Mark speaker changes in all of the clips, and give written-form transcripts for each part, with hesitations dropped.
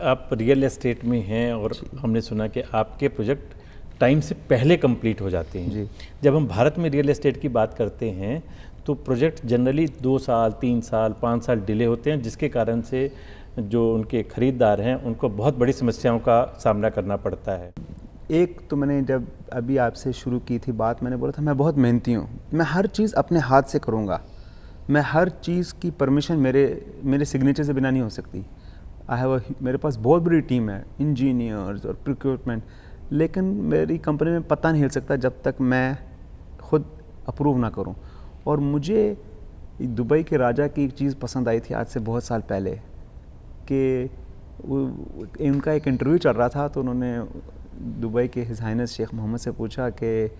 Speaker 1: आप real estate में हैं और हमने सुना कि आपके प्रोजेक्ट टाइम से पहले कंप्लीट हो जाते हैं
Speaker 2: जी।
Speaker 1: जब हम भारत में रियल एस्टेट की बात करते हैं तो प्रोजेक्ट जनरली 2 साल 3 साल 5 साल डिले होते हैं, जिसके कारण से जो उनके खरीदार हैं उनको बहुत बड़ी समस्याओं का सामना करना पड़ता है।
Speaker 2: एक तो मैंने जब अभी आपसे शुरू की थी बात, मैंने बोला था मैं बहुत मेहनती हूँ, मैं हर चीज़ अपने हाथ से करूँगा, मैं हर चीज़ की परमिशन मेरे सिग्नेचर से बिना नहीं हो सकती। मेरे पास बहुत बड़ी टीम है, इंजीनियर्स और प्रोक्योरमेंट, लेकिन मेरी कंपनी में पता नहीं हिल सकता जब तक मैं खुद अप्रूव ना करूं। और मुझे दुबई के राजा की एक चीज़ पसंद आई थी आज से बहुत साल पहले, कि उनका एक इंटरव्यू चल रहा था तो उन्होंने दुबई के हिज हाइनेस शेख मोहम्मद से पूछा कि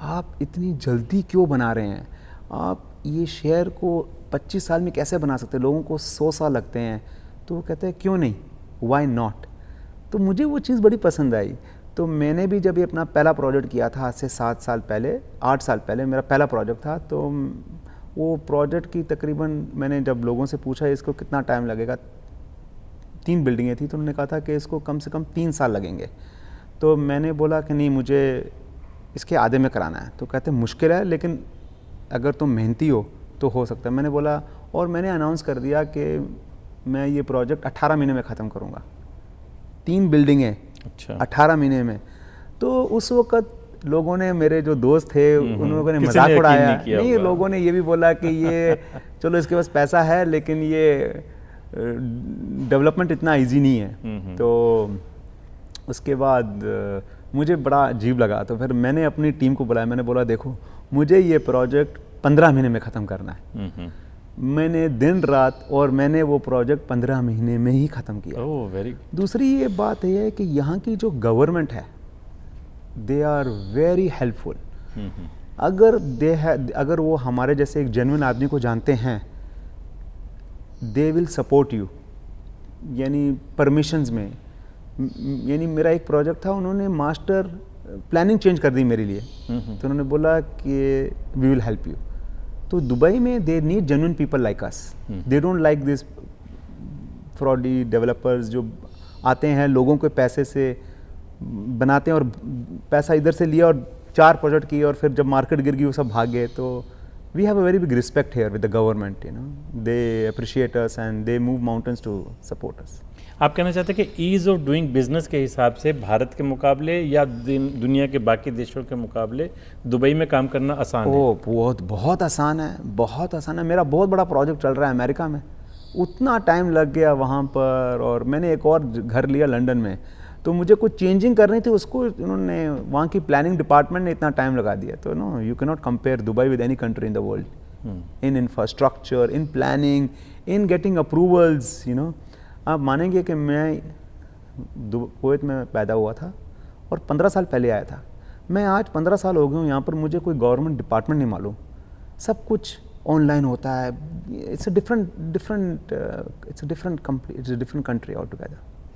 Speaker 2: आप इतनी जल्दी क्यों बना रहे हैं, आप ये शहर को 25 साल में कैसे बना सकते हैं, लोगों को 100 साल लगते हैं। तो वो कहते हैं क्यों नहीं, वाई नॉट। तो मुझे वो चीज़ बड़ी पसंद आई। तो मैंने भी जब ये अपना पहला प्रोजेक्ट किया था आज से 7 साल पहले, 8 साल पहले मेरा पहला प्रोजेक्ट था, तो वो प्रोजेक्ट की तकरीबन मैंने जब लोगों से पूछा इसको कितना टाइम लगेगा, 3 बिल्डिंगें थी, तो उन्होंने कहा था कि इसको कम से कम 3 साल लगेंगे। तो मैंने बोला कि नहीं, मुझे इसके आधे में कराना है। तो कहते मुश्किल है, लेकिन अगर तुम मेहनती हो तो हो सकता है। मैंने बोला, और मैंने अनाउंस कर दिया कि मैं ये प्रोजेक्ट 18 महीने में ख़त्म करूँगा, 3 बिल्डिंगें। अच्छा। 18 महीने में। तो उस वक़्त लोगों ने, मेरे जो दोस्त थे उन लोगों ने मजाक उड़ाया। नहीं, लोगों ने ये भी बोला कि ये चलो इसके पास पैसा है लेकिन ये डेवलपमेंट इतना इजी नहीं है। तो उसके बाद मुझे बड़ा अजीब लगा, तो फिर मैंने अपनी टीम को बुलाया, मैंने बोला देखो मुझे ये प्रोजेक्ट 15 महीने में ख़त्म करना है। मैंने दिन रात, और मैंने वो प्रोजेक्ट 15 महीने में ही ख़त्म किया।
Speaker 1: ओह, वेरी।
Speaker 2: दूसरी ये बात है कि यहाँ की जो गवर्नमेंट है, दे आर वेरी हेल्पफुल। अगर वो हमारे जैसे एक जेन्युइन आदमी को जानते हैं, दे विल सपोर्ट यू। यानी परमिशंस में, यानी मेरा एक प्रोजेक्ट था, उन्होंने मास्टर प्लानिंग चेंज कर दी मेरे लिए। तो उन्होंने बोला कि वी विल हेल्प यू। तो दुबई में they need genuine people like us, they don't like this fraudy developers जो आते हैं, लोगों के पैसे से बनाते हैं और पैसा इधर से लिया और 4 प्रोजेक्ट किए और फिर जब मार्केट गिर गई वो सब भाग गए। तो we have a very big respect here with the government, you know, they appreciate us and they move mountains to support us.
Speaker 1: आप कहना चाहते हैं कि ईज़ ऑफ डूइंग बिजनेस के हिसाब से भारत के मुकाबले या दुनिया के बाकी देशों के मुकाबले दुबई में काम करना आसान है?
Speaker 2: ओह, बहुत आसान है, बहुत आसान है। मेरा बहुत बड़ा प्रोजेक्ट चल रहा है अमेरिका में, उतना टाइम लग गया वहाँ पर, और मैंने एक और घर लिया लंदन में, तो मुझे कुछ चेंजिंग करनी थी, उसको उन्होंने, वहाँ की प्लानिंग डिपार्टमेंट ने इतना टाइम लगा दिया। तो no, you can not compare Dubai with any country in the world, in infrastructure, in planning, in getting approvals, you know. आप मानेंगे कि मैं कुवैत में पैदा हुआ था और 15 साल पहले आया था। मैं आज 15 साल हो गए हूँ यहाँ पर, मुझे कोई गवर्नमेंट डिपार्टमेंट नहीं मालूम, सब कुछ ऑनलाइन होता है। It's a different country all together.